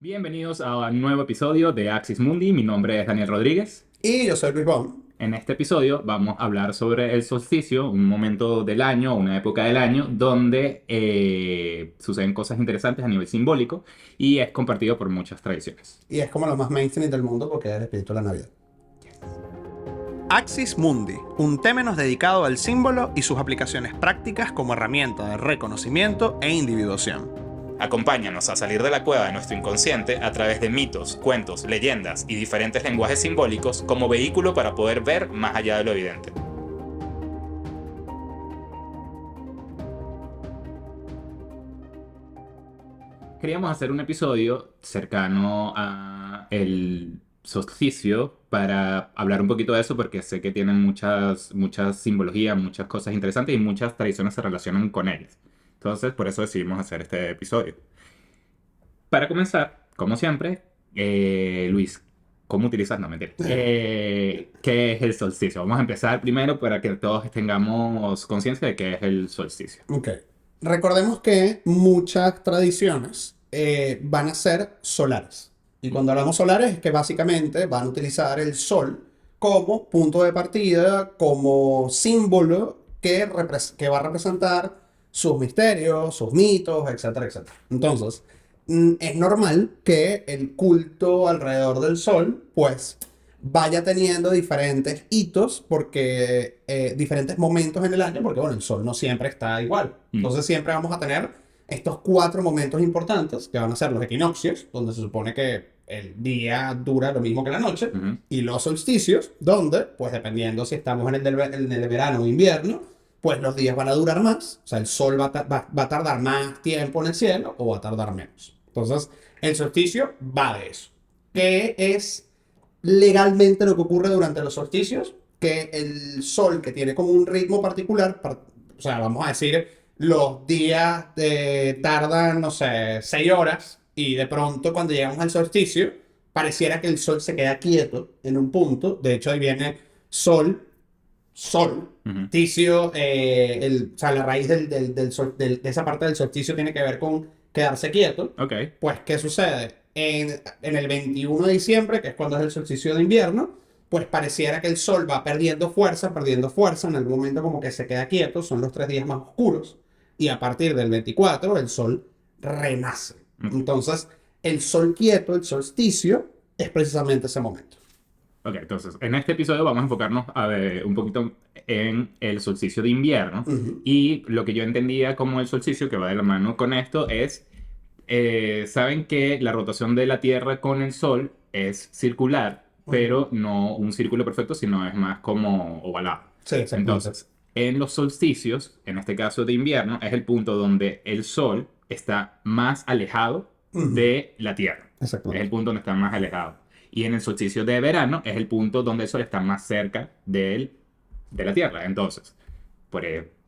Bienvenidos a un nuevo episodio de Axis Mundi. Mi nombre es Daniel Rodríguez. Y yo soy Luis Bon. En este episodio vamos a hablar sobre el solsticio, un momento del año, una época del año, donde suceden cosas interesantes a nivel simbólico y es compartido por muchas tradiciones. Y es como lo más mainstream del mundo porque es el espíritu de la Navidad. Axis Mundi, un temenos dedicado al símbolo y sus aplicaciones prácticas como herramienta de reconocimiento e individuación. Acompáñanos a salir de la cueva de nuestro inconsciente a través de mitos, cuentos, leyendas y diferentes lenguajes simbólicos como vehículo para poder ver más allá de lo evidente. Queríamos hacer un episodio cercano a el solsticio para hablar un poquito de eso porque sé que tienen muchas simbologías, muchas cosas interesantes y muchas tradiciones se relacionan con ellas. Entonces, por eso decidimos hacer este episodio. Para comenzar, como siempre, Luis, ¿cómo utilizas? No, mentira. ¿Qué es el solsticio? Vamos a empezar primero para que todos tengamos conciencia de qué es el solsticio. Ok. Recordemos que muchas tradiciones van a ser solares. Y cuando hablamos solares es que básicamente van a utilizar el sol como punto de partida, como símbolo que va a representar sus misterios, sus mitos, etcétera, etcétera. Entonces, es normal que el culto alrededor del sol, pues, vaya teniendo diferentes hitos, porque diferentes momentos en el año, porque bueno, el sol no siempre está igual. Entonces siempre vamos a tener estos 4 momentos importantes, que van a ser los equinoccios, donde se supone que el día dura lo mismo que la noche, y los solsticios, donde, pues dependiendo si estamos en el verano o invierno, pues los días van a durar más, o sea, el sol va a tardar más tiempo en el cielo o va a tardar menos. Entonces, el solsticio va de eso. ¿Qué es legalmente lo que ocurre durante los solsticios? Que el sol, que tiene como un ritmo particular, o sea, vamos a decir, los días tardan, no sé, 6 horas, y de pronto cuando llegamos al solsticio, pareciera que el sol se queda quieto en un punto. De hecho, ahí viene sol, ticio, o sea, la raíz de esa parte del solsticio tiene que ver con quedarse quieto. Ok. Pues, ¿qué sucede? En el 21 de diciembre, que es cuando es el solsticio de invierno, pues pareciera que el sol va perdiendo fuerza, en algún momento como que se queda quieto, son los 3 días más oscuros, y a partir del 24 el sol renace. Entonces, el sol quieto, el solsticio, es precisamente ese momento. Ok, entonces, en este episodio vamos a enfocarnos a ver un poquito en el solsticio de invierno. Y lo que yo entendía como el solsticio, que va de la mano con esto, es, saben que la rotación de la Tierra con el Sol es circular, pero no un círculo perfecto, sino es más como ovalado. Sí, exactamente. Entonces, en los solsticios, en este caso de invierno, es el punto donde el Sol está más alejado de la Tierra. Es el punto donde está más alejado. Y en el solsticio de verano es el punto donde el Sol está más cerca de la Tierra. Entonces,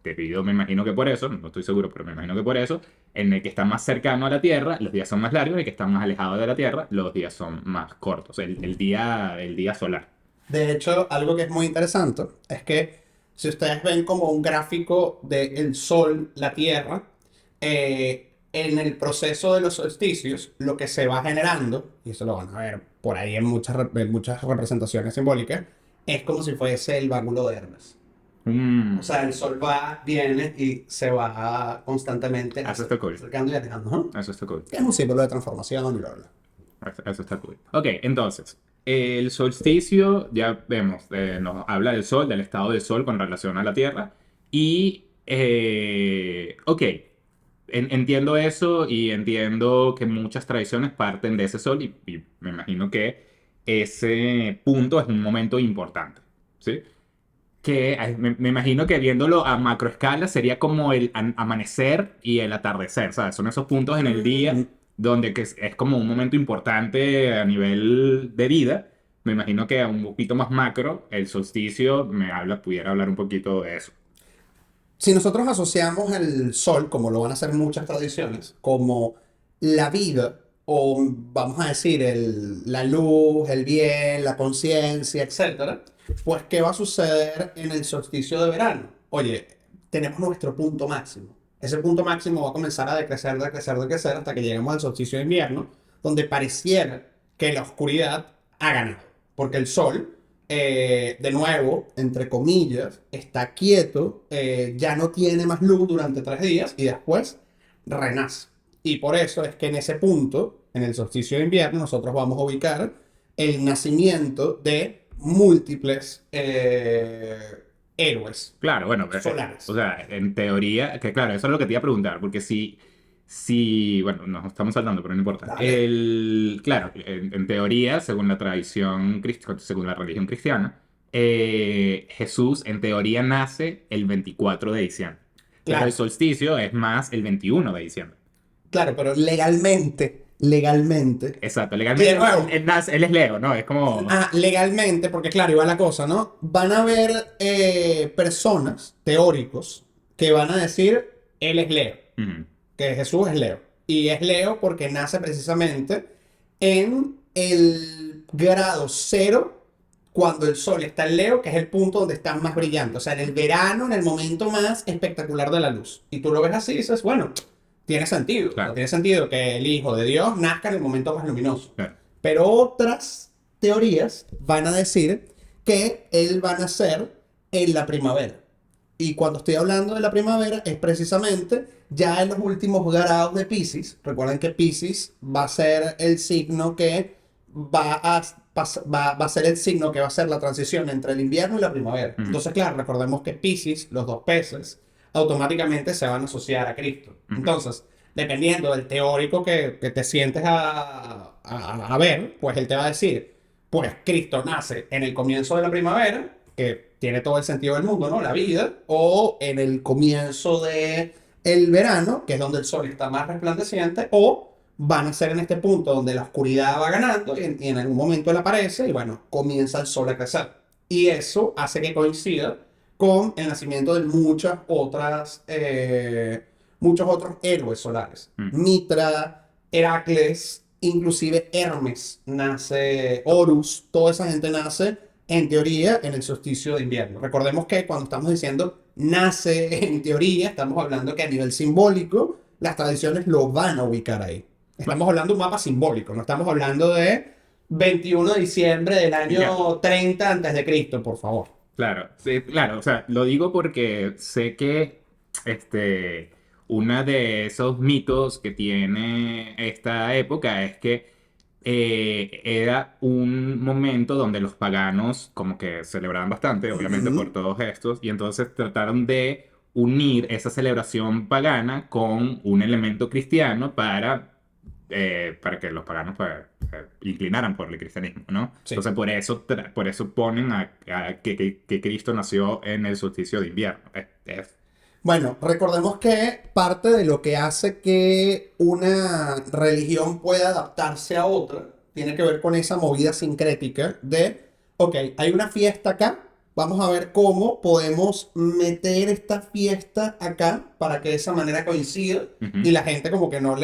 debido, me imagino que por eso, no estoy seguro, pero me imagino que por eso, en el que está más cercano a la Tierra, los días son más largos, y el que está más alejado de la Tierra, los días son más cortos. El día solar. De hecho, algo que es muy interesante es que si ustedes ven como un gráfico del Sol, la Tierra, en el proceso de los solsticios, lo que se va generando, y eso lo van a ver por ahí en muchas representaciones simbólicas, es como si fuese el báculo de Hermes. O sea, el Sol viene y se va constantemente Eso está cool. acercando y alejando, ¿no? Eso está cool. Es un símbolo de transformación y bla, bla, bla. Eso está cool. Ok, entonces, el solsticio, ya vemos, nos habla del Sol, del estado del Sol con relación a la Tierra. Y, ok, entiendo eso y entiendo que muchas tradiciones parten de ese Sol y me imagino que ese punto es un momento importante, ¿sí? Que me imagino que viéndolo a macroescala sería como el amanecer y el atardecer, ¿sabes? Son esos puntos en el día donde es como un momento importante a nivel de vida. Me imagino que a un poquito más macro, el solsticio pudiera hablar un poquito de eso. Si nosotros asociamos el sol, como lo van a hacer muchas tradiciones, como la vida, o vamos a decir la luz, el bien, la conciencia, etcétera, pues ¿qué va a suceder en el solsticio de verano? Oye, tenemos nuestro punto máximo. Ese punto máximo va a comenzar a decrecer, decrecer, decrecer hasta que lleguemos al solsticio de invierno, donde pareciera que la oscuridad ha ganado. Porque el sol, de nuevo, entre comillas, está quieto, ya no tiene más luz durante 3 días y después renace. Y por eso es que en ese punto, en el solsticio de invierno, nosotros vamos a ubicar el nacimiento de múltiples héroes Claro, bueno, solares. o sea, en teoría, que claro, eso es lo que te iba a preguntar, porque bueno, nos estamos saltando, pero no importa. Dale. Claro, en teoría, según la tradición, según la religión cristiana, Jesús en teoría nace el 24 de diciembre, pero el Claro, solsticio es más el 21 de diciembre. claro, pero legalmente, Exacto, y de legalmente nuevo, él es Leo, ¿no? Es como... legalmente, porque claro, iba la cosa, ¿no? Van a haber personas, teóricos, que van a decir, él es Leo, Ujú, que Jesús es Leo. Y es Leo porque nace precisamente en el grado cero, cuando el sol está en Leo, que es el punto donde está más brillante. O sea, en el verano, en el momento más espectacular de la luz. Y tú lo ves así y dices, bueno, tiene sentido. O sea, claro, tiene sentido que el Hijo de Dios nazca en el momento más luminoso. claro. Pero otras teorías van a decir que él va a nacer en la primavera. Y cuando estoy hablando de la primavera es precisamente ya en los últimos grados de Piscis. Recuerden que Piscis va a ser el signo que va a ser el signo que va a ser la transición entre el invierno y la primavera. Ujú, Entonces, claro, recordemos que Piscis, los dos peces, automáticamente se van a asociar a Cristo. ujú. Entonces, dependiendo del teórico que te sientes a ver, pues él te va a decir, pues Cristo nace en el comienzo de la primavera, que tiene todo el sentido del mundo, ¿no? La vida, o en el comienzo de el verano, que es donde el sol está más resplandeciente, o van a ser en este punto donde la oscuridad va ganando y en algún momento él aparece y bueno, comienza el sol a crecer. Y eso hace que coincida con el nacimiento de muchos otros héroes solares. Mm. Mitra, Heracles, inclusive Hermes nace, Horus, toda esa gente nace en teoría en el solsticio de invierno. Recordemos que cuando estamos diciendo nace en teoría, estamos hablando que a nivel simbólico las tradiciones lo van a ubicar ahí. Estamos hablando de un mapa simbólico, no estamos hablando de 21 de diciembre del Ya. año 30 antes de Cristo, por favor. Claro, sí, claro, o sea, lo digo porque sé que uno de esos mitos que tiene esta época es que era un momento donde los paganos como que celebraban bastante, obviamente por Ujú. todos estos, y entonces trataron de unir esa celebración pagana con un elemento cristiano para que los paganos pues, inclinaran por el cristianismo, ¿no? Sí. Entonces por eso ponen que Cristo nació en el solsticio de invierno. Bueno, recordemos que parte de lo que hace que una religión pueda adaptarse a otra tiene que ver con esa movida sincrética de, ok, hay una fiesta acá, vamos a ver cómo podemos meter esta fiesta acá para que de esa manera coincida y Ujú. la gente como que Que no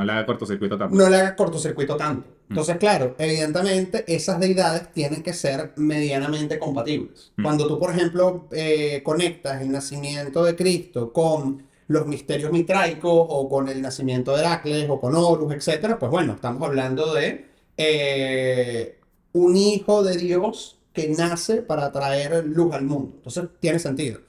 le haga cortocircuito tanto. no le haga cortocircuito tanto. Mm, Entonces, claro, evidentemente esas deidades tienen que ser medianamente compatibles. mm. Cuando tú, por ejemplo, conectas el nacimiento de Cristo con los misterios mitraicos o con el nacimiento de Heracles o con Horus, etcétera, pues bueno, estamos hablando de un hijo de Dios que nace para traer luz al mundo. Entonces, tiene sentido.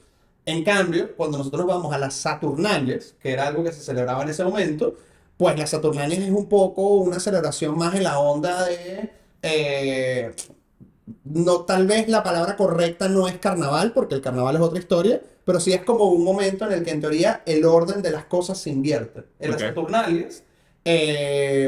En cambio, cuando nosotros vamos a las Saturnales, que era algo que se celebraba en ese momento, pues las Saturnales es un poco una celebración más en la onda de... no, tal vez la palabra correcta no es carnaval, porque el carnaval es otra historia, pero sí es como un momento en el que en teoría el orden de las cosas se invierte. En las Ok, Saturnales,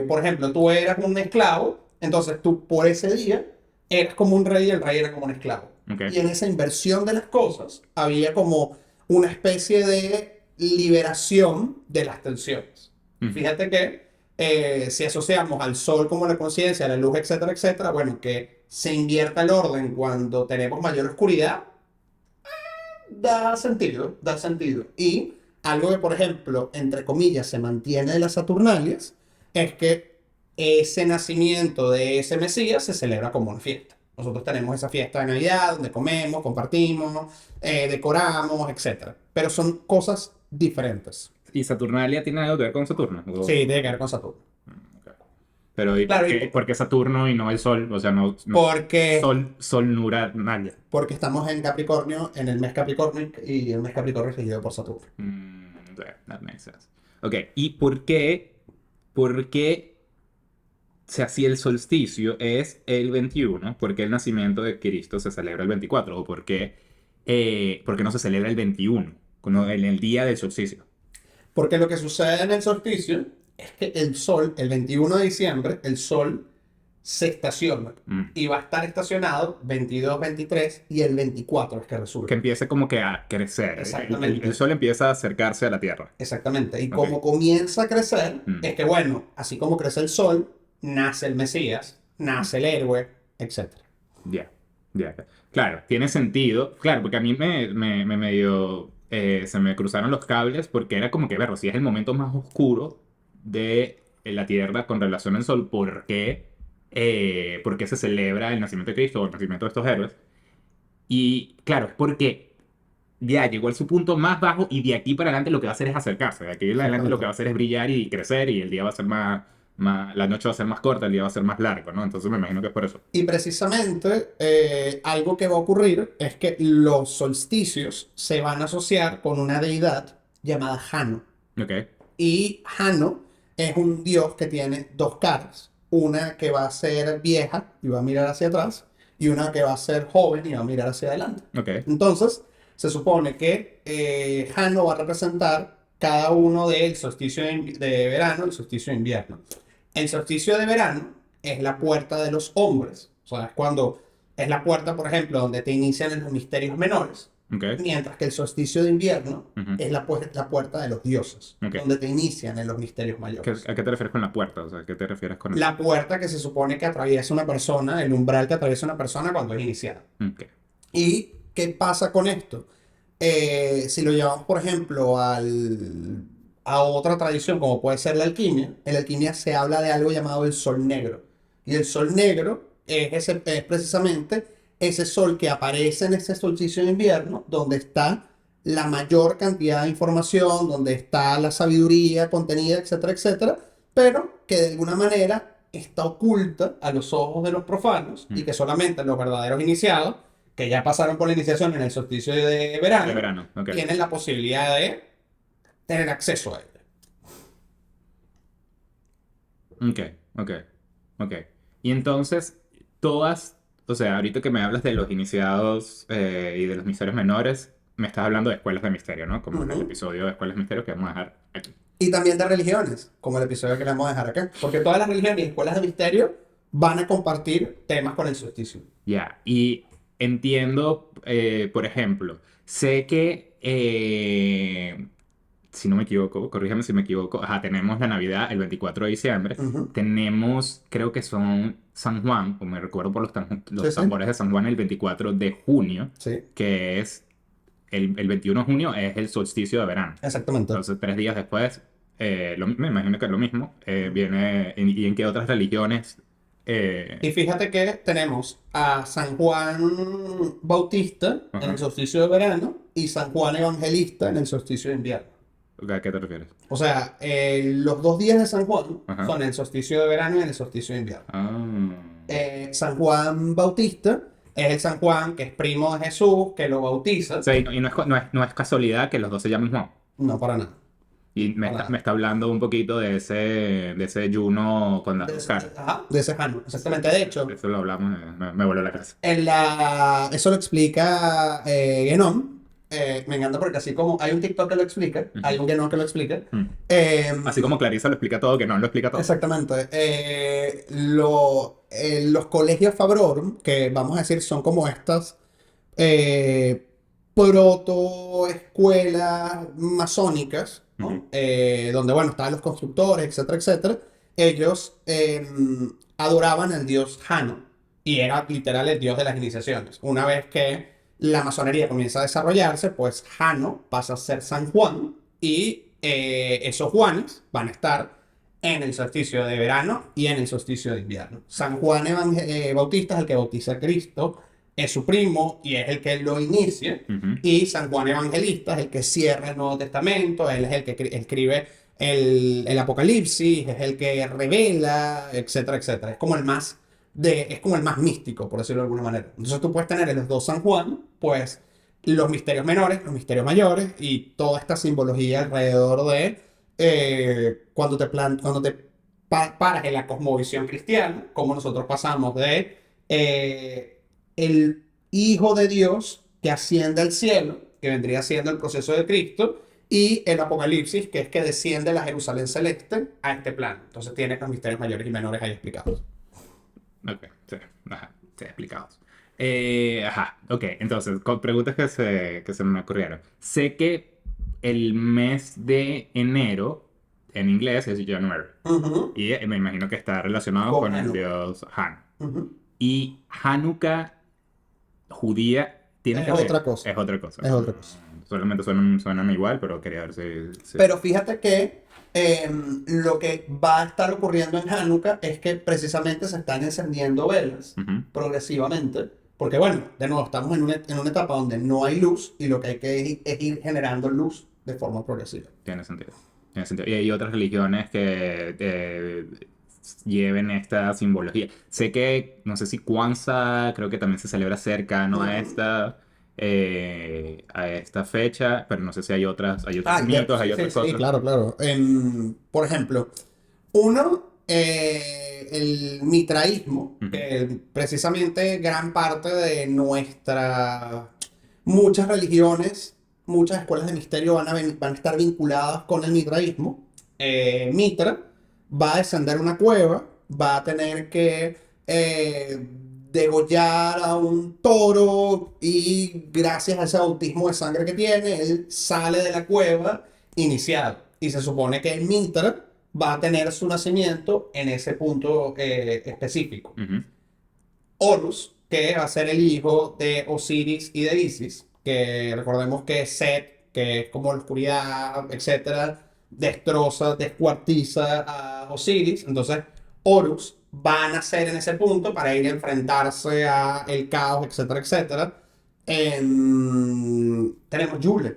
por ejemplo, tú eras un esclavo, entonces tú por ese día eras como un rey y el rey era como un esclavo. Y ok. en esa inversión de las cosas había como una especie de liberación de las tensiones. Ujú. Fíjate que si asociamos al sol como la conciencia, la luz, etcétera, etcétera, bueno, que se invierta el orden cuando tenemos mayor oscuridad, da sentido, da sentido. Y algo que, por ejemplo, entre comillas, se mantiene de las Saturnalias, es que ese nacimiento de ese Mesías se celebra como una fiesta. Nosotros tenemos esa fiesta de Navidad donde comemos, compartimos, decoramos, etcétera. Pero son cosas diferentes. ¿Y Saturnalia tiene algo que ver con Saturno? Sí, tiene que ver con Saturno. Ok. Pero ¿y Claro, por qué Saturno y no el Sol? O sea, porque, Sol Nurania. porque estamos en Capricornio, en el mes Capricornio, y el mes Capricornio es regido por Saturno. That makes sense. Ok, ¿y por qué si así el solsticio es el 21? ¿Por qué el nacimiento de Cristo se celebra el 24? ¿O por qué no se celebra el 21? En el día del solsticio. Porque lo que sucede en el solsticio es que el Sol, el 21 de diciembre, el Sol se estaciona Mm. y va a estar estacionado 22, 23 y el 24 es que Que resulta. empiece como que a crecer. Exactamente. El Sol empieza a acercarse a la Tierra. Exactamente. Y Ok. como comienza a crecer, Mm. es que bueno, así como crece el Sol, nace el Mesías, nace el héroe, etc. Ya, ya. Claro, tiene sentido. Claro, porque a mí me medio... se me cruzaron los cables porque era como que, ver, si es el momento más oscuro de la Tierra con relación al Sol, ¿por qué se celebra el nacimiento de Cristo o el nacimiento de estos héroes? Y claro, es porque ya llegó a su punto más bajo y de aquí para adelante lo que va a hacer es acercarse. De aquí en adelante lo que va a hacer es brillar y crecer y el día va a ser la noche va a ser más corta, el día va a ser más largo, ¿no? Entonces me imagino que es por eso. Y precisamente algo que va a ocurrir es que los solsticios se van a asociar con una deidad llamada Jano. Ok, Y Jano es un dios que tiene dos caras. Una que va a ser vieja y va a mirar hacia atrás, y una que va a ser joven y va a mirar hacia adelante. ok. Entonces, se supone que Jano va a representar cada uno del solsticio de verano y el solsticio de invierno. El solsticio de verano es la puerta de los hombres. O sea, es cuando es la puerta, por ejemplo, donde te inician los misterios menores. Ok. Mientras que el solsticio de invierno Ujú. es la puerta de los dioses, Ok. donde te inician en los misterios mayores. ¿A qué te refieres con la puerta? O sea, ¿a qué te refieres con eso? La puerta que se supone que atraviesa una persona, el umbral que atraviesa una persona cuando es iniciada. Ok. ¿Y qué pasa con esto? Si lo llevamos, por ejemplo, a otra tradición, como puede ser la alquimia, en la alquimia se habla de algo llamado el sol negro. Y el sol negro es precisamente ese sol que aparece en ese solsticio de invierno, donde está la mayor cantidad de información, donde está la sabiduría contenida, etcétera, etcétera, pero que de alguna manera está oculta a los ojos de los profanos y que solamente los verdaderos iniciados, que ya pasaron por la iniciación en el solsticio de verano, De verano, ok. tienen la posibilidad de tener acceso a él. Ok, ok, ok. Y entonces, o sea, ahorita que me hablas de los iniciados y de los misterios menores, me estás hablando de escuelas de misterio, ¿no? Como en el Ujú. episodio de escuelas de misterio que vamos a dejar aquí. Y también de religiones, como el episodio que le vamos a dejar acá. Porque todas las religiones y escuelas de misterio van a compartir temas con el solsticio. Ya, y entiendo, por ejemplo, sé que, si no me equivoco, corrígeme si me equivoco, tenemos la Navidad el 24 de diciembre, Ujú. tenemos, creo que son San Juan, o me recuerdo por los Sí, sí. tambores de San Juan el 24 de junio, Sí, que es el 21 de junio, es el solsticio de verano. exactamente. Entonces, 3 días después, me imagino que es lo mismo, viene, ¿y en qué otras religiones? Y fíjate que tenemos a San Juan Bautista en Ajá. el solsticio de verano y San Juan Evangelista en el solsticio de invierno. ¿A qué te refieres? O sea, los 2 días de San Juan Ajá. son el solsticio de verano y el solsticio de invierno. Ah. San Juan Bautista es el San Juan que es primo de Jesús, que lo bautiza. O sea, y no es casualidad que los dos se llamen Juan. No, para nada. Y me Para está, me está hablando un poquito de ese Juno con De ese, Azúcar. ajá, de ese Jano, exactamente. De hecho, Eso lo hablamos, me voló la cabeza. eso lo explica Genom. Me encanta porque así como hay un TikTok que lo explica, hay un Genom que lo explica. Así como Clarisa lo explica todo, que no lo explica todo. Exactamente. Los colegios Fabrorum, que vamos a decir son como estas proto-escuelas masónicas, ¿no? Ujú. Donde, bueno, estaban los constructores, etcétera, etcétera. Ellos adoraban al dios Jano y era literal el dios de las iniciaciones. Una vez que la masonería comienza a desarrollarse, pues Jano pasa a ser San Juan y esos Juanes van a estar en el solsticio de verano y en el solsticio de invierno. San Juan Bautista es el que bautiza a Cristo, es su primo y es el que lo inicia. Ujú. Y San Juan Evangelista es el que cierra el Nuevo Testamento, él es el que escribe el apocalipsis, es el que revela, etcétera, etcétera. Es como el más místico, por decirlo de alguna manera. Entonces tú puedes tener en los dos San Juan, pues, los misterios menores, los misterios mayores y toda esta simbología alrededor de cuando te paras en la cosmovisión cristiana, como nosotros pasamos de el Hijo de Dios que asciende al cielo, que vendría siendo el proceso de Cristo, y el Apocalipsis, que es que desciende la Jerusalén celeste a este plano. Entonces tienes los misterios mayores y menores ahí explicados. Ok, sí, ajá, sí, explicados. Ajá, ok, entonces, con preguntas que se me ocurrieron. Sé que el mes de enero en inglés es January. Ujú. Y me imagino que está relacionado Con con el Hanukkah. dios Han. Ujú. Y Hanukkah judía tiene Es que ver. otra cosa. Es otra cosa. Es otra cosa. Solamente suenan igual, pero quería ver si... Pero fíjate que lo que va a estar ocurriendo en Hanukkah es que precisamente se están encendiendo velas Ujú, progresivamente. Porque bueno, de nuevo, estamos en una etapa donde no hay luz y lo que hay que es ir generando luz de forma progresiva. tiene sentido. Tiene sentido. Y hay otras religiones que lleven esta simbología. Sé que, no sé si Kwanzaa, creo que también se celebra cercano a esta fecha, pero no sé si hay otros mitos, hay Sí, sí, otras sí, cosas. claro, claro. Por ejemplo, uno, el mitraísmo, Ujú, que precisamente gran parte de muchas religiones, muchas escuelas de misterio van a estar vinculadas con el mitraísmo. Mitra va a descender una cueva, va a tener que degollar a un toro y gracias a ese bautismo de sangre que tiene, él sale de la cueva iniciado. Y se supone que el Mitra va a tener su nacimiento en ese punto específico. ujú, Horus, que va a ser el hijo de Osiris y de Isis, que recordemos que Set, que es como la oscuridad, etcétera, destroza, descuartiza a Osiris. Entonces, Horus va a nacer en ese punto para ir a enfrentarse a el caos, etcétera, etcétera. Tenemos Yule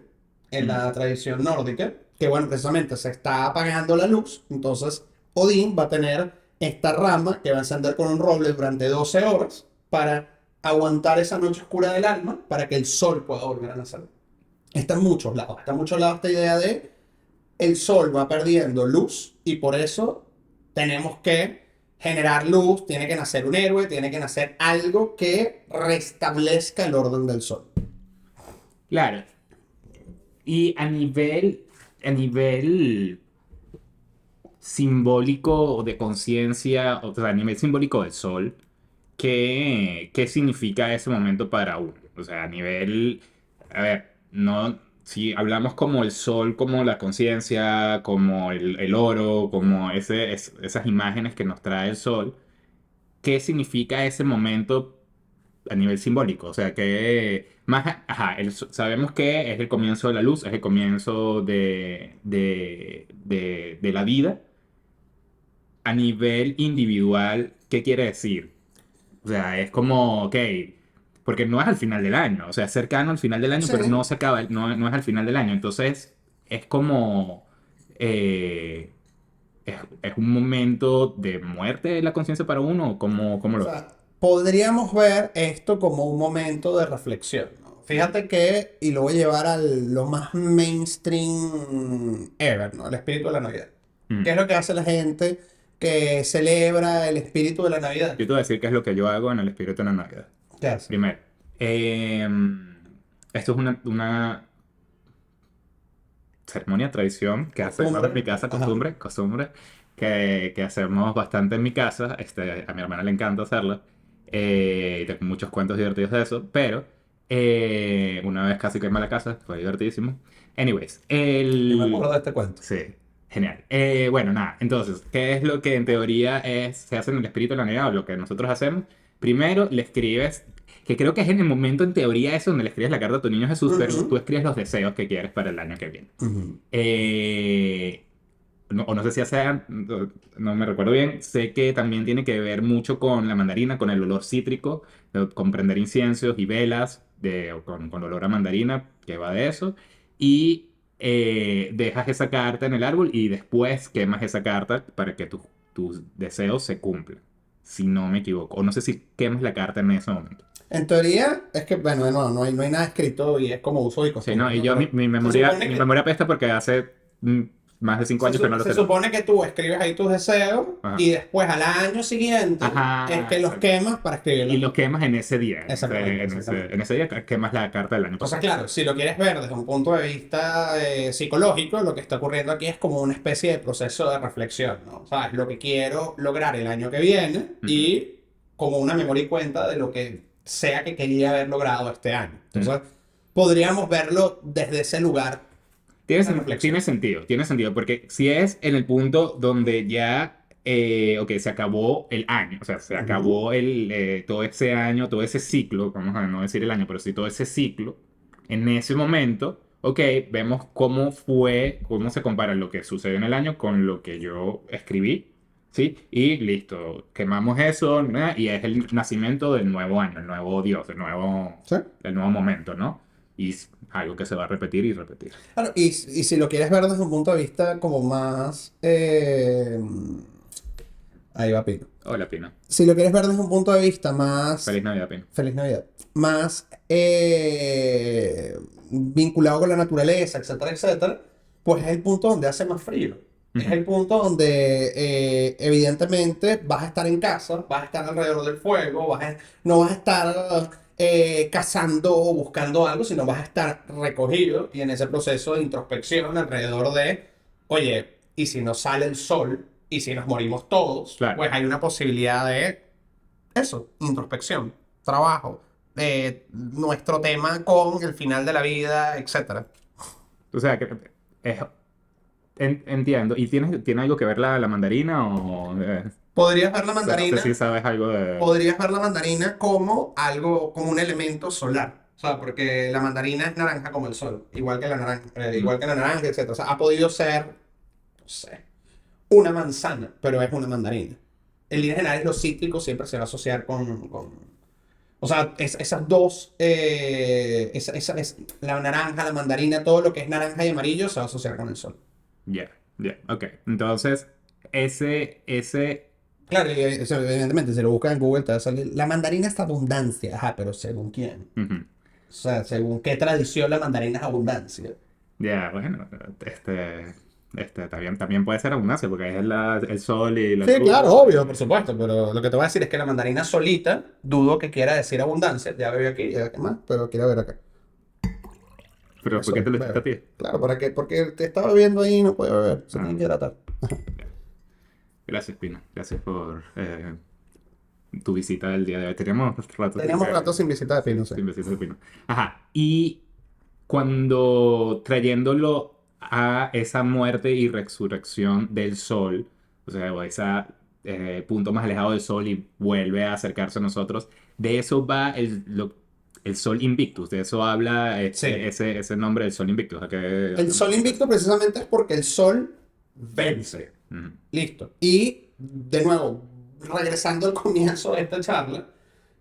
en ujú. la tradición nórdica, que bueno, precisamente se está apagando la luz, entonces Odín va a tener esta rama que va a encender con un roble durante 12 horas para aguantar esa noche oscura del alma para que el sol pueda volver a nacer. Está en muchos lados esta idea de el sol va perdiendo luz y por eso tenemos que generar luz, tiene que nacer un héroe, tiene que nacer algo que restablezca el orden del sol. Claro. Y a nivel simbólico o de conciencia, o sea, a nivel simbólico del sol, ¿qué significa ese momento para uno? O sea, a nivel, a ver, no, si hablamos como el sol, como la conciencia, como el oro, como esas imágenes que nos trae el sol, ¿qué significa ese momento a nivel simbólico? O sea, que más, ajá, sabemos que es el comienzo de la luz, es el comienzo de la vida. A nivel individual, ¿qué quiere decir? O sea, es como, ok, porque no es al final del año, o sea, es cercano al final del año, Sí. pero no se acaba, no es al final del año. Entonces, es como, eh, es un momento de muerte de la conciencia para uno, o ¿cómo O lo ves? sea, podríamos ver esto como un momento de reflexión, ¿no? Fíjate que, y lo voy a llevar a lo más mainstream ever, ¿no? El espíritu de la Navidad. ¿Qué Mm. es lo que hace la gente que celebra el espíritu de la Navidad? Yo te voy a decir qué es lo que yo hago en el espíritu de la Navidad. ¿Qué hace? Primero, esto es una ceremonia, tradición que hacemos en mi Costumbre. casa, Ajá. costumbre que hacemos bastante en mi casa. A mi hermana le encanta hacerla. Tengo muchos cuentos divertidos de eso, pero una vez casi quemé la casa, fue divertidísimo. Anyways, Yo me acuerdo de este cuento. Sí, genial. Bueno, nada, entonces, ¿qué es lo que en teoría se hace en el espíritu de la Navidad o lo que nosotros hacemos? Primero le escribes, que creo que es en el momento en teoría eso donde le escribes la carta a tu niño Jesús, pero tú Ujú, escribes los deseos que quieres para el año que viene. ujú. O no sé si hace, no me recuerdo bien, sé que también tiene que ver mucho con la mandarina, con el olor cítrico, con prender inciensos y velas, o con olor a mandarina, que va de eso. Y dejas esa carta en el árbol y después quemas esa carta para que tus deseos se cumplan. Si no me equivoco. O no sé si quemas la carta en ese momento. En teoría, es que, bueno, no hay nada escrito y es como uso y Sí, costumbre, no, y ¿no? yo, Pero mi se memoria, supone mi que, memoria apesta porque hace más de 5 años que no lo se sé. supone que tú escribes ahí tus deseos Ajá. y después al año siguiente es Ajá, que los exacto. quemas para Y escribirlos. lo quemas en ese día. Exactamente, exactamente. En ese día quemas la carta del año Entonces, pasado. claro, si lo quieres ver desde un punto de vista psicológico, lo que está ocurriendo aquí es como una especie de proceso de reflexión, ¿no? ¿Sabes? Lo que quiero lograr el año que viene Ujú. y como una memoria y cuenta de lo que sea que quería haber logrado este año. Ujú. Entonces, podríamos verlo desde ese lugar Tiene, de reflexión. tiene sentido, porque si es en el punto donde ya, ok, se acabó el año, o sea, se Ujú. acabó todo ese año, todo ese ciclo, vamos a no decir el año, pero sí todo ese ciclo, en ese momento, ok, vemos cómo fue, cómo se compara lo que sucedió en el año con lo que yo escribí, ¿sí? Y listo, quemamos eso, ¿no? Y es el nacimiento del nuevo año, el nuevo Dios, ¿Sí? el nuevo momento, ¿no? Y es algo que se va a repetir y repetir. Claro, y si lo quieres ver desde un punto de vista como más... ahí va Pino. Hola, Pino. Si lo quieres ver desde un punto de vista más... Feliz Navidad, Pino. Feliz Navidad. Más vinculado con la naturaleza, etcétera, etcétera, pues es el punto donde hace más frío. Es Ujú. el punto donde evidentemente vas a estar en casa, vas a estar alrededor del fuego, no vas a estar cazando o buscando algo, sino vas a estar recogido y en ese proceso de introspección alrededor de, oye, ¿y si nos sale el sol? ¿Y si nos morimos todos? Claro. Pues hay una posibilidad de eso, introspección, trabajo, nuestro tema con el final de la vida, etcétera. O sea, que es- entiendo. ¿Y tiene algo que ver la mandarina o Podrías ver la no sé si mandarina, sabes algo de... podrías ver la mandarina como algo, como un elemento solar. O sea, porque la mandarina es naranja como el sol, igual que la naranja, Mm, etcétera. O sea, ha podido ser, no sé, una manzana, pero es una mandarina. En líneas generales, los cítricos siempre se va a asociar o sea, esas dos, la naranja, la mandarina, todo lo que es naranja y amarillo se va a asociar con el sol. ya, ya, ok. Entonces, ese... Claro, y eso, evidentemente, si lo buscas en Google te va a salir. La mandarina es abundancia. Ajá, pero ¿según quién? Ujú. O sea, ¿según qué tradición la mandarina es abundancia? Ya, bueno, también puede ser abundancia porque es el sol y la Sí, luz. claro, obvio, por supuesto, pero lo que te voy a decir es que la mandarina solita, dudo que quiera decir abundancia. Ya veo aquí, ya qué más, pero quiero ver acá. Pero ¿por qué Eso, te lo hiciste a bebe. ti? Claro, ¿para qué? Porque te estaba viendo ahí y no puede beber, se Ah, tiene que hidratar. gracias, Pino. Gracias por tu visita del día de hoy. Teníamos rato Teníamos rato sin visitar de Pino, sí. sin visita de Pino. Ajá. Y cuando trayéndolo a esa muerte y resurrección del sol, o sea, o ese punto más alejado del sol y vuelve a acercarse a nosotros, de eso va el sol Invictus, de eso habla Sí. ese nombre del sol Invictus. ¿A qué El sol invicto precisamente es porque el sol vence. Ujú. Listo. Y de nuevo, regresando al comienzo de esta charla,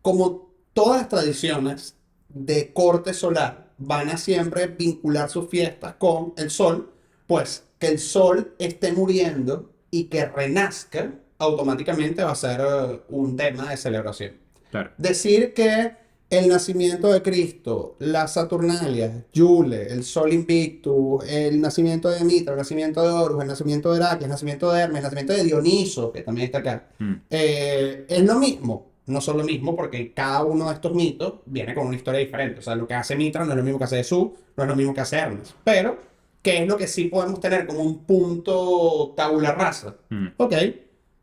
como todas las tradiciones de corte solar van a siempre vincular sus fiestas con el sol, pues que el sol esté muriendo y que renazca, automáticamente va a ser un tema de celebración. Claro. Decir que el nacimiento de Cristo, las Saturnalias, Yule, el Sol Invictus, el nacimiento de Mitra, el nacimiento de Horus, el nacimiento de Heracles, el nacimiento de Hermes, el nacimiento de Dioniso, que también está acá, Mm. es lo mismo. No son lo mismo porque cada uno de estos mitos viene con una historia diferente. O sea, lo que hace Mitra no es lo mismo que hace Jesús, no es lo mismo que hace Hermes. Pero, ¿qué es lo que sí podemos tener como un punto tabula rasa? Mm. Ok,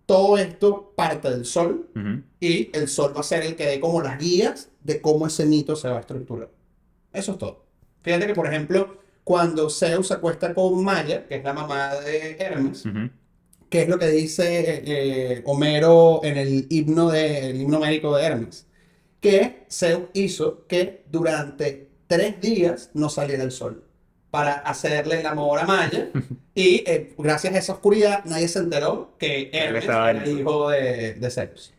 todo esto parte del Sol Ujú. y el sol va a ser el que dé como las guías de cómo ese mito se va a estructurar. Eso es todo. Fíjate que, por ejemplo, cuando Zeus se acuesta con Maya, que es la mamá de Hermes, Ujú. ¿qué es lo que dice Homero en el himno médico de Hermes? Que Zeus hizo que durante 3 días no saliera el sol para hacerle el amor a Maya y gracias a esa oscuridad nadie se enteró que Él Hermes estaba en era eso. hijo de Zeus.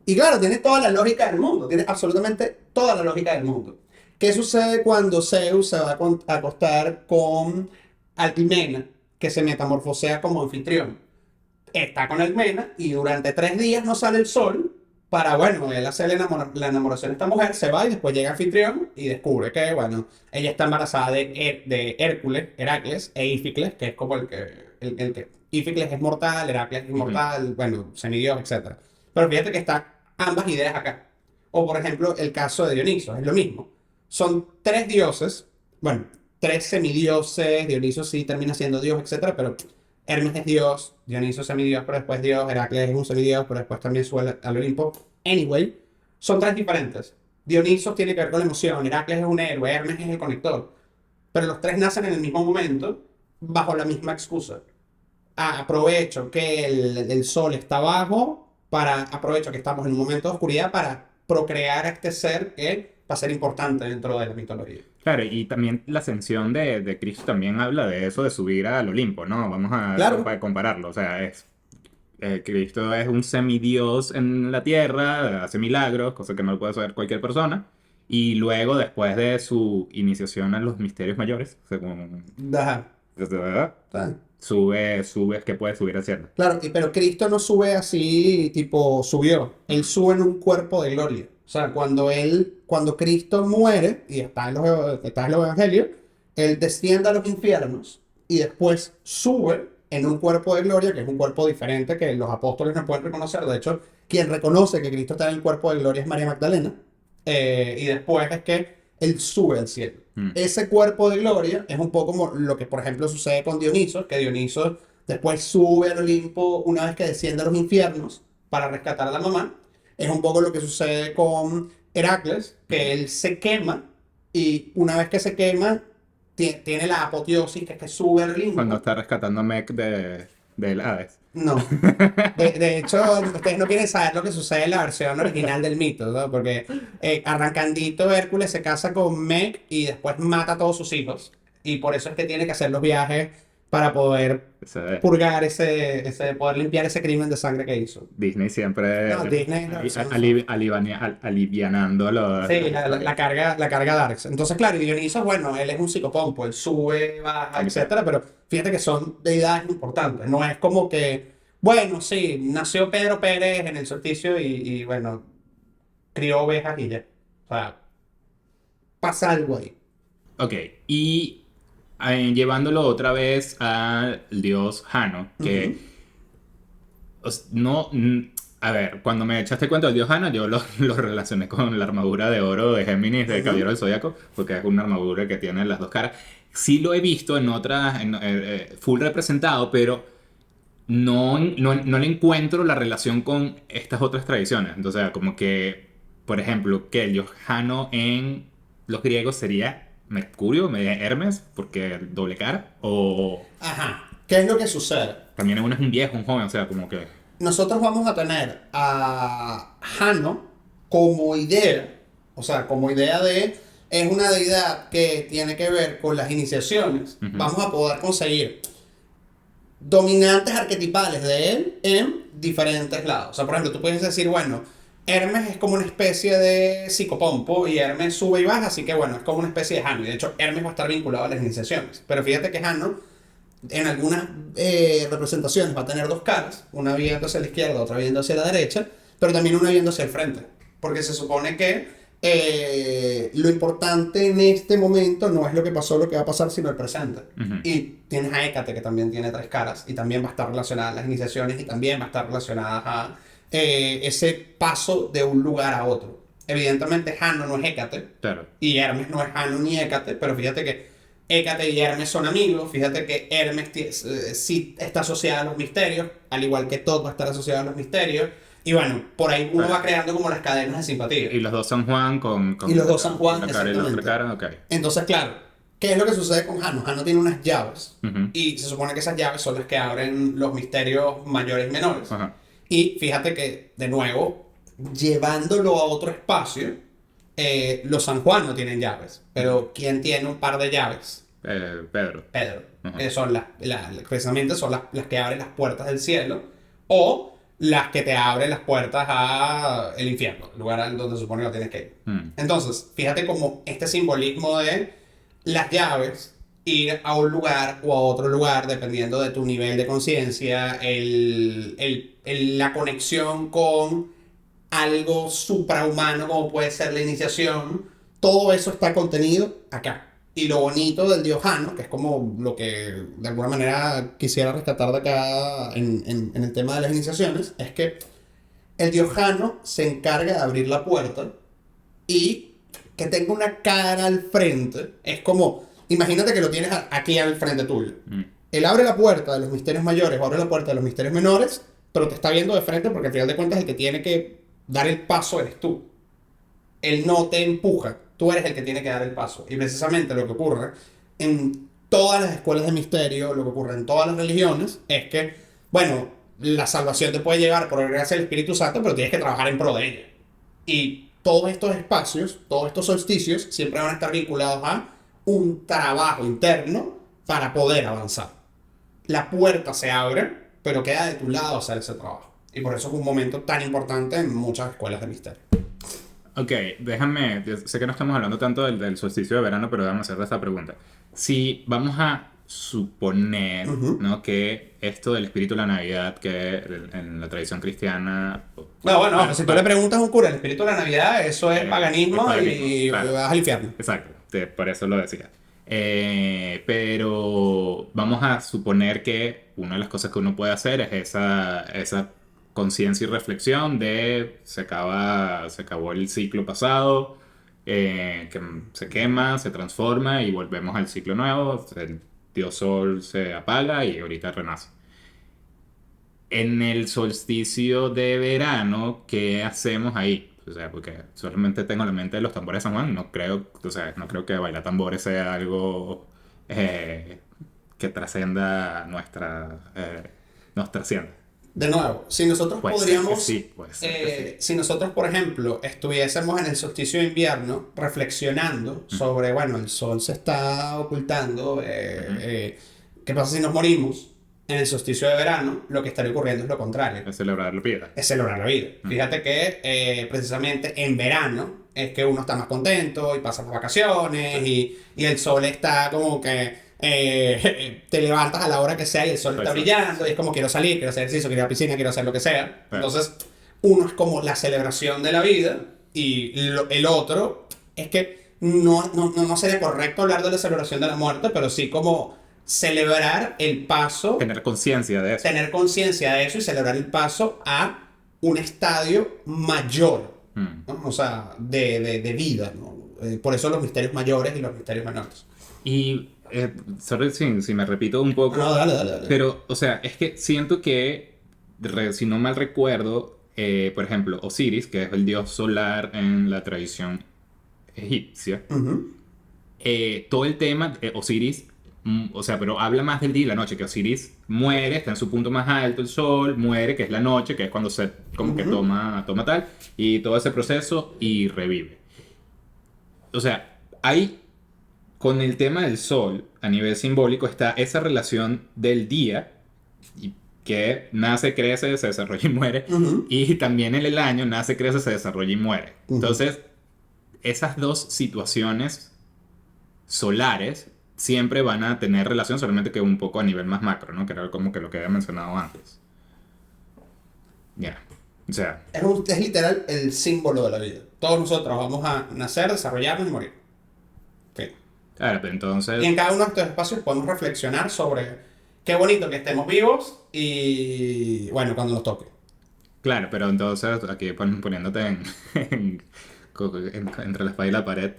Y claro, tiene toda la lógica del mundo, tiene absolutamente toda la lógica del mundo. ¿Qué sucede cuando Zeus se va a acostar con Altimena, que se metamorfosea como anfitrión, está con Almena y durante 3 días no sale el sol para, bueno, él hace la enamoración de esta mujer, se va y después llega anfitrión y descubre que, bueno, ella está embarazada de Hércules, Heracles e Íficles, que es como el que Íficles es mortal, Heracles es Ujú. inmortal, bueno, semidios, etcétera. Pero fíjate que están ambas ideas acá. O por ejemplo, el caso de Dioniso, es lo mismo. Son 3 dioses, bueno, 3 semidioses, Dioniso sí termina siendo dios, etcétera, pero Hermes es dios, Dioniso es semidios, pero después dios, Heracles es un semidios, pero después también sube al Olimpo. Anyway, son 3 diferentes. Dioniso tiene que ver con la emoción, Heracles es un héroe, Hermes es el conector. Pero los 3 nacen en el mismo momento, bajo la misma excusa. Aprovecho que el sol está abajo, aprovecho que estamos en un momento de oscuridad para procrear a este ser que va a ser importante dentro de la mitología. Claro, y también la ascensión de Cristo también habla de eso, de subir al Olimpo, ¿no? Vamos a Claro, compararlo. O sea, Cristo es un semidios en la tierra, hace milagros, cosa que no lo puede saber cualquier persona. Y luego, después de su iniciación a los misterios mayores, según, ajá, ¿verdad? está. Sube, que puede subir al cielo. Claro, pero Cristo no sube así, tipo, subió. Él sube en un cuerpo de gloria. O sea, cuando Cristo muere, y está en los evangelios, él desciende a los infiernos y después sube en un cuerpo de gloria, que es un cuerpo diferente que los apóstoles no pueden reconocer. De hecho, quien reconoce que Cristo está en el cuerpo de gloria es María Magdalena. Y después es que él sube al cielo. Mm. Ese cuerpo de gloria es un poco como lo que, por ejemplo, sucede con Dioniso, que Dioniso después sube al Olimpo una vez que desciende a los infiernos para rescatar a la mamá. Es un poco lo que sucede con Heracles, que él se quema y una vez que se quema tiene la apoteosis, que es que sube al Cuando Olimpo. está rescatando a Meg del Hades. No. De hecho, ustedes no quieren saber lo que sucede en la versión original del mito, ¿no? Porque arrancandito Hércules se casa con Meg y después mata a todos sus hijos. Y por eso es que tiene que hacer los viajes para poder Ese- purgar poder limpiar ese crimen de sangre que hizo. Disney siempre No, Disney no, alivianando sí, las historias. la carga Darks. Entonces, claro, y Dioniso, bueno, él es un psicopompo, él sube, baja, Ok. etcétera, pero fíjate que son deidades importantes. No es como que, bueno, sí, nació Pedro Pérez en el solsticio y bueno, crió ovejas y ya. O sea, pasa algo ahí. Ok, y llevándolo otra vez al dios Jano, que Ujú, no... A ver, cuando me echaste cuenta del dios Jano, yo lo relacioné con la armadura de oro de Géminis de Caballero ujú. del Zodíaco, porque es una armadura que tiene las dos caras. Sí lo he visto en otras, full representado, pero no le encuentro la relación con estas otras tradiciones. Entonces, como que, por ejemplo, que el dios Jano en los griegos sería Mercurio, Hermes, porque doble cara, o Ajá. ¿Qué es lo que sucede? también uno es un viejo, un joven, o sea, como que... Nosotros vamos a tener a Jano como idea, o sea, como idea es una deidad que tiene que ver con las iniciaciones. Ujú. Vamos a poder conseguir dominantes arquetipales de él en diferentes lados. O sea, por ejemplo, tú puedes decir, bueno, Hermes es como una especie de psicopompo y Hermes sube y baja, así que bueno, es como una especie de Jano. Y de hecho, Hermes va a estar vinculado a las iniciaciones. Pero fíjate que Jano en algunas representaciones va a tener 2 caras, una viendo hacia la izquierda, otra viendo hacia la derecha, pero también una viendo hacia el frente, porque se supone que lo importante en este momento no es lo que pasó, lo que va a pasar, sino el presente. Ujú. Y tienes a Hécate, que también tiene 3 caras, y también va a estar relacionada a las iniciaciones, y también va a estar relacionada a ese paso de un lugar a otro. Evidentemente, Jano no es Hécate, Claro. y Hermes no es Jano ni Hécate, pero fíjate que Hécate y Hermes son amigos. Fíjate que Hermes sí está asociado a los misterios, al igual que todo va a estar asociado a los misterios. Y bueno, por ahí uno va creando como las cadenas de simpatía. Y los dos San Juan Y los dos San Juan, una cara y la otra exactamente. cara, ok. Entonces, claro, ¿qué es lo que sucede con Jano? Jano tiene unas llaves. Ujú. Y se supone que esas llaves son las que abren los misterios mayores y menores. Ajá. Y fíjate que, de nuevo, llevándolo a otro espacio, los San Juan no tienen llaves. Pero ¿quién tiene un par de llaves? Pedro. Pedro. Ajá. Son precisamente son las que abren las puertas del cielo o las que te abren las puertas a el infierno, el lugar donde se supone que no tienes que ir. Mm. Entonces, fíjate como este simbolismo de las llaves ir a un lugar o a otro lugar, dependiendo de tu nivel de conciencia, la conexión con algo suprahumano como puede ser la iniciación, todo eso está contenido acá. Y lo bonito del dios Jano, que es como lo que de alguna manera quisiera rescatar de acá en el tema de las iniciaciones, es que el dios Jano se encarga de abrir la puerta y que tenga una cara al frente. Es como, imagínate que lo tienes aquí al frente tuyo. Él abre la puerta de los misterios mayores o abre la puerta de los misterios menores, pero te está viendo de frente porque al final de cuentas el que tiene que dar el paso eres tú. Él no te empuja, tú eres el que tiene que dar el paso. Y precisamente lo que ocurre en todas las escuelas de misterio, lo que ocurre en todas las religiones, es que, bueno, la salvación te puede llegar por gracia del Espíritu Santo, pero tienes que trabajar en pro de ella. Y todos estos espacios, todos estos solsticios, siempre van a estar vinculados a un trabajo interno para poder avanzar. La puerta se abre, pero queda de tu lado hacer ese trabajo. Y por eso es un momento tan importante en muchas escuelas de misterio. Ok, déjame, yo sé que no estamos hablando tanto del solsticio de verano, pero déjame hacerte esta pregunta. Si vamos a suponer, ¿no? Que esto del espíritu de la Navidad, que en la tradición cristiana... No, bueno, si tú le preguntas a un cura el espíritu de la Navidad, eso es paganismo, y claro. vas al infierno. Exacto, por eso lo decía. Pero vamos a suponer que una de las cosas que uno puede hacer es esa conciencia y reflexión de se acabó el ciclo pasado, que se quema, se transforma y volvemos al ciclo nuevo, el dios sol se apaga y ahorita renace. En el solsticio de verano, ¿qué hacemos ahí? O sea, porque solamente tengo en la mente los tambores de San Juan, no creo, o sea, no creo que bailar tambores sea algo que trascienda nos trascienda. De nuevo, si nosotros Puede ser que podríamos, sí, puede ser que sí. si nosotros, por ejemplo, estuviésemos en el solsticio de invierno reflexionando sobre, bueno, el sol se está ocultando, ¿qué pasa si nos morimos? En el solsticio de verano, lo que estaría ocurriendo es lo contrario. Es celebrar la vida. Es celebrar la vida. Fíjate que precisamente en verano es que uno está más contento y pasa las vacaciones y el sol está como que te levantas a la hora que sea y el sol está brillando y es como quiero salir, quiero hacer ejercicio, quiero ir a la piscina, quiero hacer lo que sea. Entonces uno es como la celebración de la vida y el otro es que no sería correcto hablar de la celebración de la muerte, pero sí como celebrar el paso, Tener conciencia de eso. tener conciencia de eso y celebrar el paso a un estadio mayor, ¿no? O sea, de vida, ¿no? Por eso los misterios mayores y los misterios menores. Y, sorry si me repito un poco, No, dale. pero, o sea, es que siento que, si no mal recuerdo, por ejemplo, Osiris, que es el dios solar en la tradición egipcia, todo el tema de Osiris, o sea, pero habla más del día y la noche, que Osiris muere, está en su punto más alto, el sol, muere, que es la noche, que es cuando se como que toma tal, y todo ese proceso y revive. O sea, hay, con el tema del sol, a nivel simbólico, está esa relación del día, que nace, crece, se desarrolla y muere, y también en el año nace, crece, se desarrolla y muere. Entonces, esas dos situaciones solares siempre van a tener relación, solamente que un poco a nivel más macro, ¿no? Que era como que lo que había mencionado antes. Ya. O sea, Es literal el símbolo de la vida. Todos nosotros vamos a nacer, desarrollarnos y morir. Fin. claro, pero entonces... Y en cada uno de estos espacios podemos reflexionar sobre qué bonito que estemos vivos y, bueno, cuando nos toque. Claro, pero entonces aquí poniéndote entre la espada y la pared,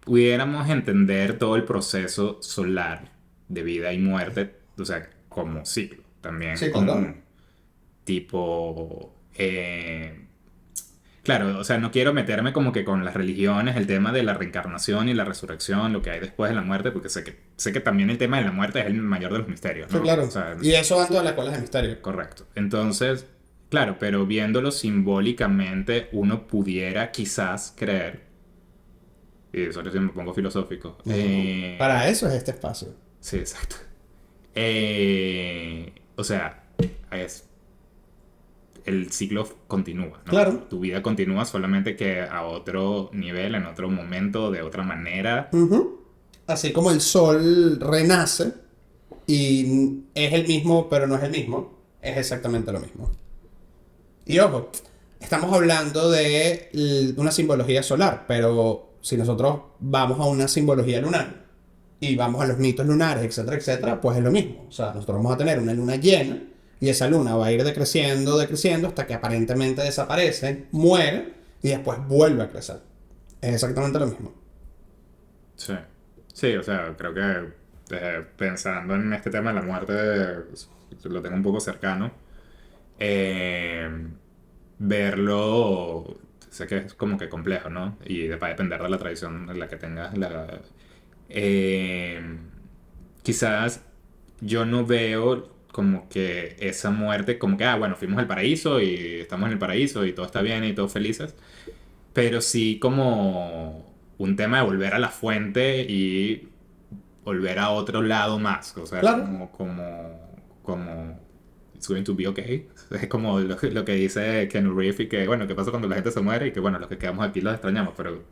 pudiéramos entender todo el proceso solar de vida y muerte, o sea, como ciclo, también Sí, como claro. tipo... claro, o sea, no quiero meterme como que con las religiones, el tema de la reencarnación y la resurrección, lo que hay después de la muerte, porque sé que también el tema de la muerte es el mayor de los misterios, ¿no? Sí, claro. O sea, Y eso va en todas las escuelas de misterio. correcto. Entonces, claro, pero viéndolo simbólicamente, uno pudiera quizás creer, y sobre si me pongo filosófico, Para eso es este espacio. sí, exacto. O sea, el ciclo continúa, ¿no? Claro. Tu vida continúa, solamente que a otro nivel, en otro momento, de otra manera. así como el sol renace y es el mismo, pero no es el mismo, es exactamente lo mismo. Y ojo, estamos hablando de una simbología solar, pero si nosotros vamos a una simbología lunar y vamos a los mitos lunares, etcétera, etcétera, pues es lo mismo. O sea, nosotros vamos a tener una luna llena y esa luna va a ir decreciendo hasta que aparentemente desaparece, muere y después vuelve a crecer. Es exactamente lo mismo. Sí. Sí, o sea, creo que pensando en este tema de la muerte, lo tengo un poco cercano. Eh, Verlo, sé que es como que complejo, ¿no? Y va a depender de la tradición en la que tengas. Eh, Quizás yo no veo como que esa muerte, como que, bueno, fuimos al paraíso y estamos en el paraíso y todo está bien y todos felices, pero sí como un tema de volver a la fuente y volver a otro lado más, o sea, Claro. como it's going to be okay. Es como lo que dice Ken Reeves y que, bueno, ¿qué pasa cuando la gente se muere? Y que, bueno, los que quedamos aquí los extrañamos, pero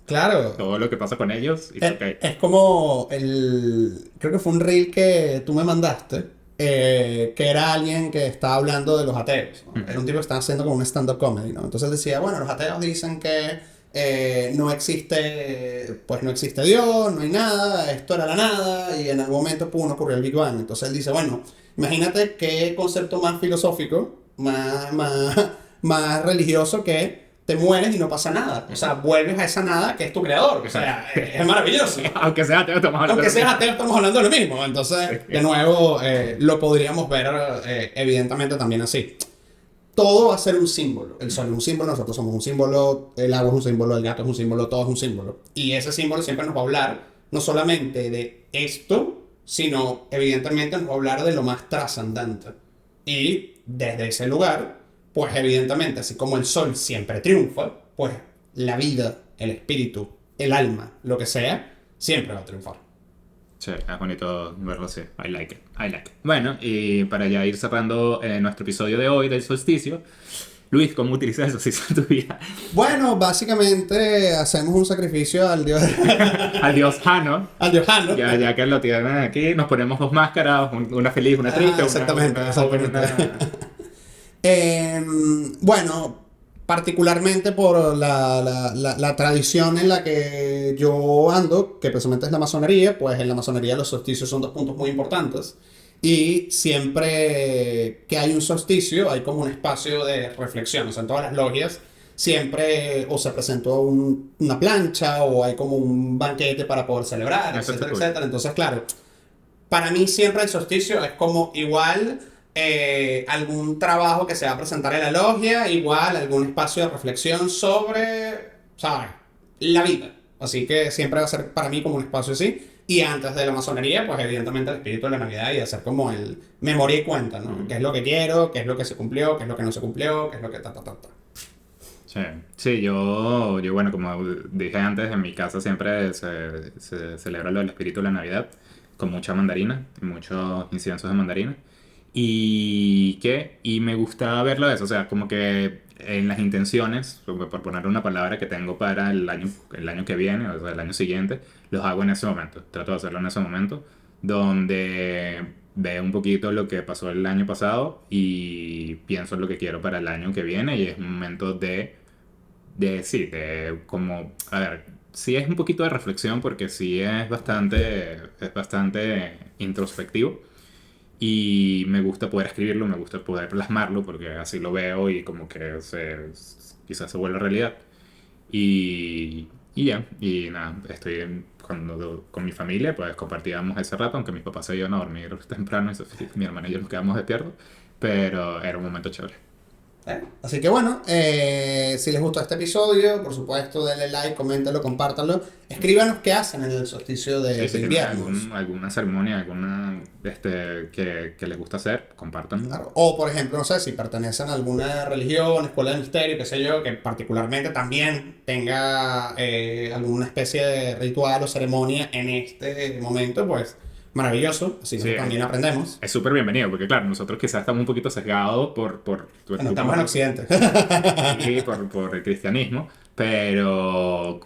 Claro. todo lo que pasa con ellos, it's okay. Es como creo que fue un reel que tú me mandaste, que era alguien que estaba hablando de los ateos, ¿no? Era un tipo que estaba haciendo como un stand-up comedy, ¿no? Entonces decía, bueno, los ateos dicen que no existe, pues no existe Dios, no hay nada, esto era la nada, y en algún momento, pum, ocurrió el Big Bang. Entonces él dice, bueno, imagínate qué concepto más filosófico, más religioso que te mueres y no pasa nada. O sea, vuelves a esa nada que es tu creador. O sea, es maravilloso. Aunque sea ateo, estamos hablando Aunque de lo seas mismo. ateo, estamos hablando de lo mismo. Entonces, de nuevo, lo podríamos ver evidentemente también así. Todo va a ser un símbolo. El sol es un símbolo, nosotros somos un símbolo, el agua es un símbolo, el gato es un símbolo, todo es un símbolo. Y ese símbolo siempre nos va a hablar no solamente de esto, sino evidentemente nos va a hablar de lo más trascendente. Y desde ese lugar, pues evidentemente, así como el sol siempre triunfa, pues la vida, el espíritu, el alma, lo que sea, siempre va a triunfar. Sí, es bonito verlo así. I like it. I like it. Bueno, y para ya ir cerrando nuestro episodio de hoy del solsticio, Luis, ¿cómo utilizas el solsticio en tu vida? Bueno, básicamente hacemos un sacrificio al dios, Al dios Jano, al dios Jano. ya que lo tienen aquí, nos ponemos dos máscaras, una feliz, una triste, exactamente, una exactamente. una- Bueno, particularmente por la tradición en la que yo ando, que precisamente es la masonería, pues en la masonería los solsticios son dos puntos muy importantes. Y siempre que hay un solsticio, hay como un espacio de reflexión. O sea, en todas las logias siempre o se presentó una plancha o hay como un banquete para poder celebrar, Eso está etcétera, cool. etcétera. Entonces, claro, para mí siempre el solsticio es como igual algún trabajo que se va a presentar en la logia, igual algún espacio de reflexión sobre, ¿sabes? La vida. Así que siempre va a ser para mí como un espacio así. Y antes de la masonería, pues evidentemente el espíritu de la Navidad y hacer como el memoria y cuenta, ¿no? ¿Qué es lo que quiero? ¿Qué es lo que se cumplió? ¿Qué es lo que no se cumplió? ¿Qué es lo que ta? Sí, sí, yo, bueno, como dije antes, en mi casa siempre se celebra lo del espíritu de la Navidad, con mucha mandarina, muchos inciensos de mandarina. Y me gusta verlo eso, o sea, como que en las intenciones, por poner una palabra que tengo para el año que viene, o sea, el año siguiente, los hago en ese momento. Trato de hacerlo en ese momento, donde veo un poquito lo que pasó el año pasado y pienso en lo que quiero para el año que viene y es un momento sí, de como, a ver, sí es un poquito de reflexión porque sí es bastante introspectivo y me gusta poder escribirlo, me gusta poder plasmarlo porque así lo veo y como que quizás se vuelve realidad. Y ya, y nada, con mi familia, pues compartíamos ese rato, aunque mis papás se iban a dormir temprano, mi hermana y yo nos quedamos despiertos, pero era un momento chévere. Así que bueno, si les gustó este episodio, por supuesto, denle like, coméntenlo, compártanlo. Escríbanos qué hacen en el solsticio Sí, de si tienen invierno. alguna ceremonia, alguna que les gusta hacer, compartan. Claro. O, por ejemplo, no sé, si pertenecen a alguna religión, escuela de misterio, qué sé yo, que particularmente también tenga alguna especie de ritual o ceremonia en este momento, pues maravilloso, así Sí, nosotros también aprendemos. es súper bienvenido, porque claro, nosotros quizás estamos un poquito sesgados Bueno, estamos en Occidente. sí, por el cristianismo, pero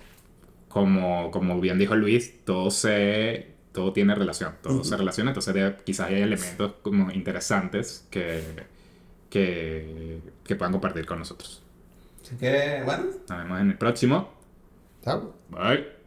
como bien dijo Luis, todo tiene relación, todo se relaciona, entonces quizás hay elementos como interesantes que puedan compartir con nosotros. Así que, bueno, Nos vemos en el próximo. chao. Bye.